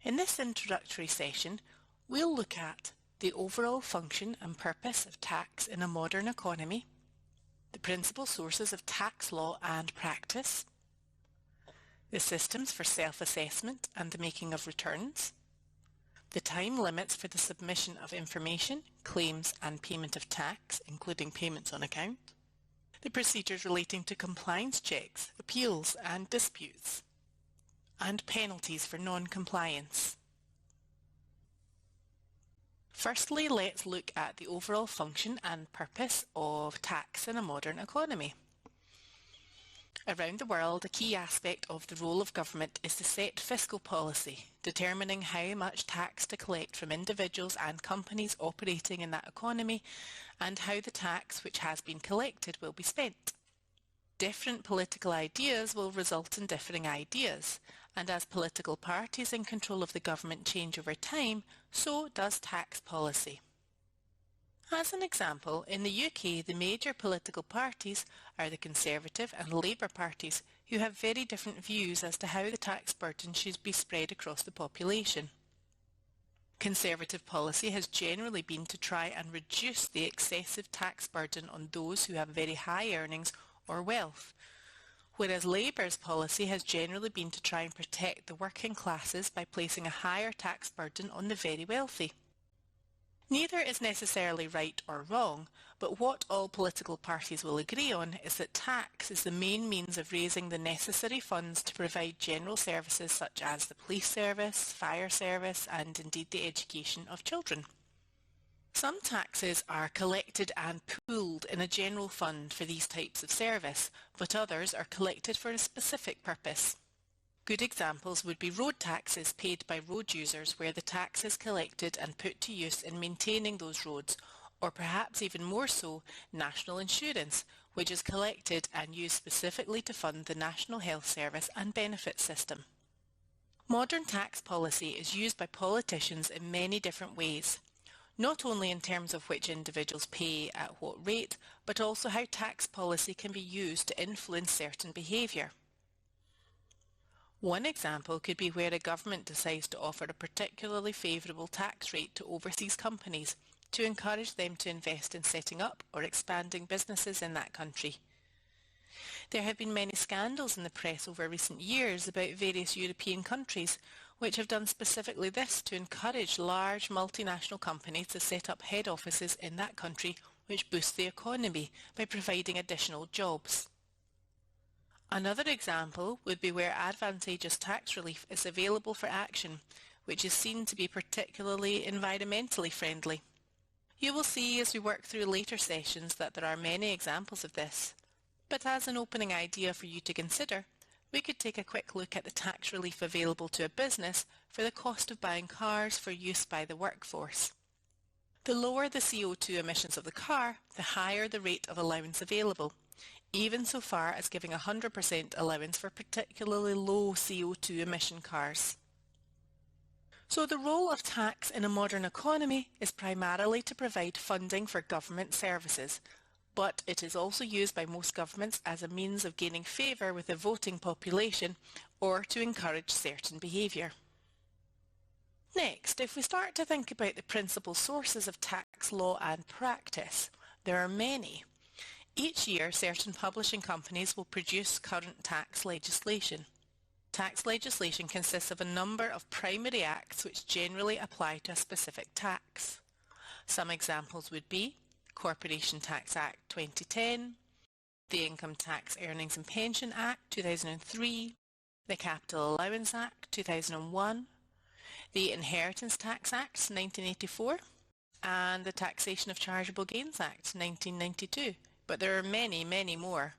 In this introductory session, we'll look at the overall function and purpose of tax in a modern economy, the principal sources of tax law and practice, the systems for self-assessment and the making of returns, the time limits for the submission of information, claims and payment of tax, including payments on account, the procedures relating to compliance checks, appeals and disputes, and penalties for non-compliance. Firstly, let's look at the overall function and purpose of tax in a modern economy. Around the world, a key aspect of the role of government is to set fiscal policy, determining how much tax to collect from individuals and companies operating in that economy, and how the tax which has been collected will be spent. Different political ideas will result in differing ideas, and as political parties in control of the government change over time, so does tax policy. As an example, in the UK, the major political parties are the Conservative and Labour parties, who have very different views as to how the tax burden should be spread across the population. Conservative policy has generally been to try and reduce the excessive tax burden on those who have very high earnings or wealth, whereas Labour's policy has generally been to try and protect the working classes by placing a higher tax burden on the very wealthy. Neither is necessarily right or wrong, but what all political parties will agree on is that tax is the main means of raising the necessary funds to provide general services such as the police service, fire service, and indeed the education of children. Some taxes are collected and pooled in a general fund for these types of service, but others are collected for a specific purpose. Good examples would be road taxes paid by road users, where the tax is collected and put to use in maintaining those roads, or perhaps even more so, national insurance, which is collected and used specifically to fund the National Health Service and benefit system. Modern tax policy is used by politicians in many different ways, not only in terms of which individuals pay at what rate, but also how tax policy can be used to influence certain behaviour. One example could be where a government decides to offer a particularly favourable tax rate to overseas companies to encourage them to invest in setting up or expanding businesses in that country. There have been many scandals in the press over recent years about various European countries which have done specifically this to encourage large multinational companies to set up head offices in that country, which boosts the economy by providing additional jobs. Another example would be where advantageous tax relief is available for action, which is seen to be particularly environmentally friendly. You will see as we work through later sessions that there are many examples of this. But as an opening idea for you to consider, we could take a quick look at the tax relief available to a business for the cost of buying cars for use by the workforce. The lower the CO2 emissions of the car, the higher the rate of allowance available, even so far as giving 100% allowance for particularly low CO2 emission cars. So the role of tax in a modern economy is primarily to provide funding for government services, but it is also used by most governments as a means of gaining favour with the voting population or to encourage certain behaviour. Next, if we start to think about the principal sources of tax law and practice, there are many. Each year, certain publishing companies will produce current tax legislation. Tax legislation consists of a number of primary acts which generally apply to a specific tax. Some examples would be Corporation Tax Act 2010, the Income Tax Earnings and Pension Act 2003, the Capital Allowance Act 2001, the Inheritance Tax Act 1984, and the Taxation of Chargeable Gains Act 1992. But there are many, many more.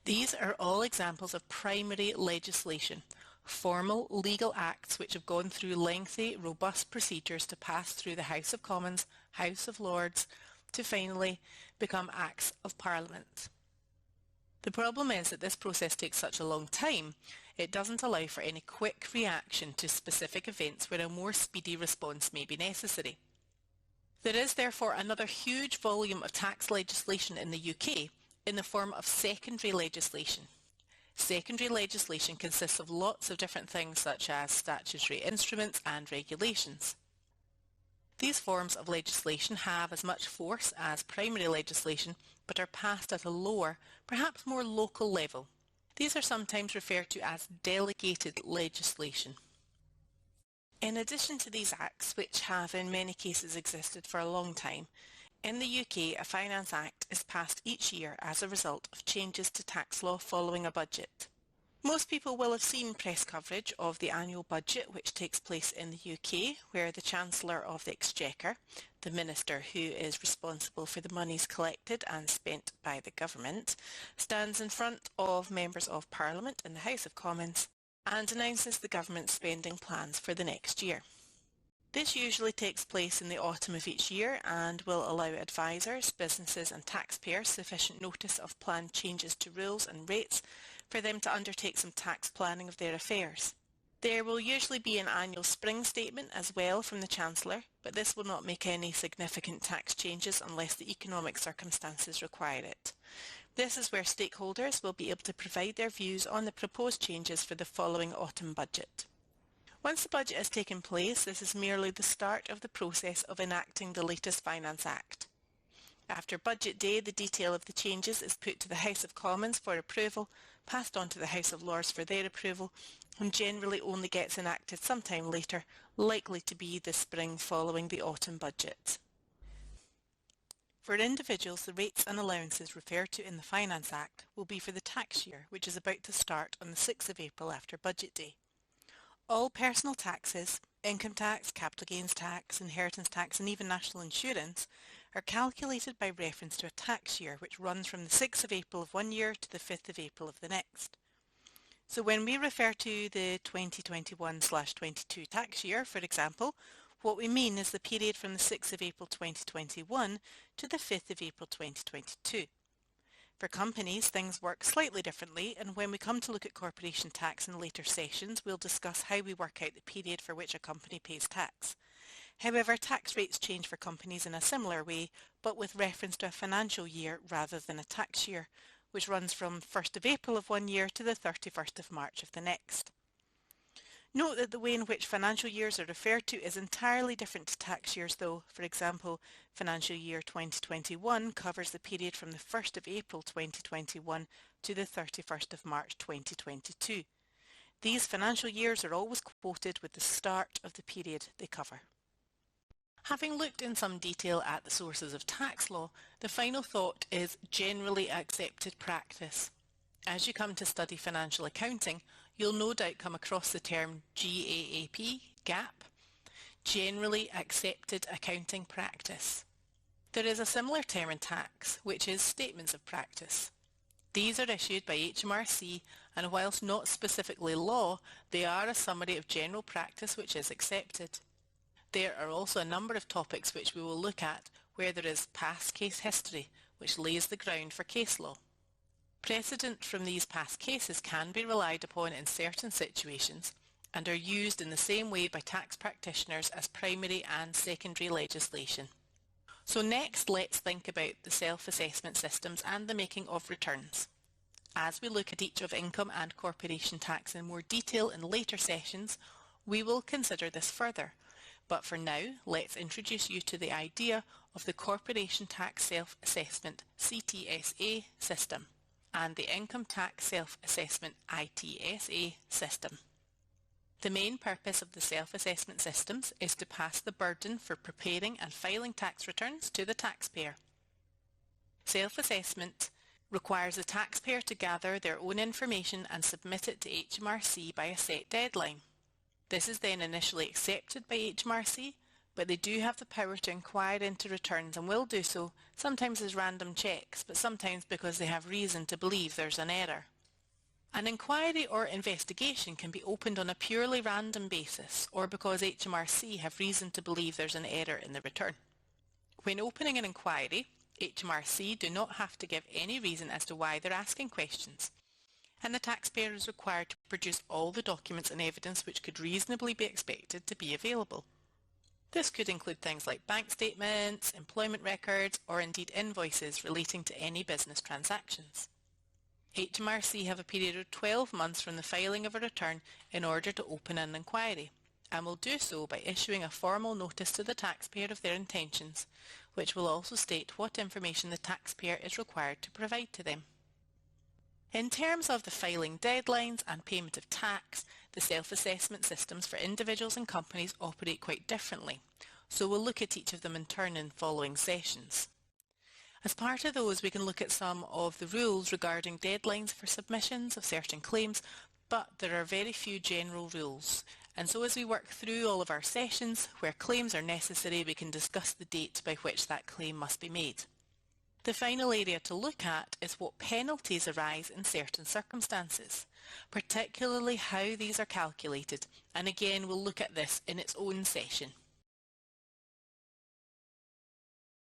These are all examples of primary legislation, formal legal acts which have gone through lengthy, robust procedures to pass through the House of Commons, House of Lords, to finally become Acts of Parliament. The problem is that this process takes such a long time, it doesn't allow for any quick reaction to specific events where a more speedy response may be necessary. There is therefore another huge volume of tax legislation in the UK in the form of secondary legislation. Secondary legislation consists of lots of different things such as statutory instruments and regulations. These forms of legislation have as much force as primary legislation but are passed at a lower, perhaps more local level. These are sometimes referred to as delegated legislation. In addition to these acts, which have in many cases existed for a long time, in the UK a Finance Act is passed each year as a result of changes to tax law following a budget. Most people will have seen press coverage of the annual budget which takes place in the UK, where the Chancellor of the Exchequer, the Minister who is responsible for the monies collected and spent by the government, stands in front of members of Parliament in the House of Commons and announces the government's spending plans for the next year. This usually takes place in the autumn of each year and will allow advisors, businesses and taxpayers sufficient notice of planned changes to rules and rates for them to undertake some tax planning of their affairs. There will usually be an annual spring statement as well from the Chancellor, but this will not make any significant tax changes unless the economic circumstances require it. This is where stakeholders will be able to provide their views on the proposed changes for the following autumn budget. Once the budget has taken place, this is merely the start of the process of enacting the latest Finance Act. After Budget Day, the detail of the changes is put to the House of Commons for approval, passed on to the House of Lords for their approval, and generally only gets enacted sometime later, likely to be the spring following the autumn budget. For individuals, the rates and allowances referred to in the Finance Act will be for the tax year, which is about to start on the 6th of April after Budget Day. All personal taxes, income tax, capital gains tax, inheritance tax and even national insurance are calculated by reference to a tax year which runs from the 6th of April of one year to the 5th of April of the next. So when we refer to the 2021/22 tax year, for example, what we mean is the period from the 6th of April 2021 to the 5th of April 2022. For companies, things work slightly differently, and when we come to look at corporation tax in later sessions, we'll discuss how we work out the period for which a company pays tax. However, tax rates change for companies in a similar way, but with reference to a financial year rather than a tax year, which runs from 1st of April of one year to the 31st of March of the next. Note that the way in which financial years are referred to is entirely different to tax years though. For example, financial year 2021 covers the period from the 1st of April 2021 to the 31st of March 2022. These financial years are always quoted with the start of the period they cover. Having looked in some detail at the sources of tax law, the final thought is generally accepted practice. As you come to study financial accounting, you'll no doubt come across the term GAAP, Generally Accepted Accounting Practice. There is a similar term in tax, which is Statements of Practice. These are issued by HMRC, and whilst not specifically law, they are a summary of general practice which is accepted. There are also a number of topics which we will look at where there is past case history, which lays the ground for case law. Precedent from these past cases can be relied upon in certain situations and are used in the same way by tax practitioners as primary and secondary legislation. So next, let's think about the self-assessment systems and the making of returns. As we look at each of income and corporation tax in more detail in later sessions, we will consider this further. But for now, let's introduce you to the idea of the Corporation Tax Self-Assessment (CTSA) system and the Income Tax Self-Assessment (ITSA) system. The main purpose of the self-assessment systems is to pass the burden for preparing and filing tax returns to the taxpayer. Self-assessment requires the taxpayer to gather their own information and submit it to HMRC by a set deadline. This is then initially accepted by HMRC, but they do have the power to inquire into returns and will do so, sometimes as random checks, but sometimes because they have reason to believe there's an error. An inquiry or investigation can be opened on a purely random basis, or because HMRC have reason to believe there's an error in the return. When opening an inquiry, HMRC do not have to give any reason as to why they're asking questions, and the taxpayer is required to produce all the documents and evidence which could reasonably be expected to be available. This could include things like bank statements, employment records, or indeed invoices relating to any business transactions. HMRC have a period of 12 months from the filing of a return in order to open an inquiry, and will do so by issuing a formal notice to the taxpayer of their intentions, which will also state what information the taxpayer is required to provide to them. In terms of the filing deadlines and payment of tax, the self-assessment systems for individuals and companies operate quite differently, so we'll look at each of them in turn in following sessions. As part of those, we can look at some of the rules regarding deadlines for submissions of certain claims, but there are very few general rules, and so as we work through all of our sessions, where claims are necessary, we can discuss the date by which that claim must be made. The final area to look at is what penalties arise in certain circumstances, particularly how these are calculated, and again we'll look at this in its own session.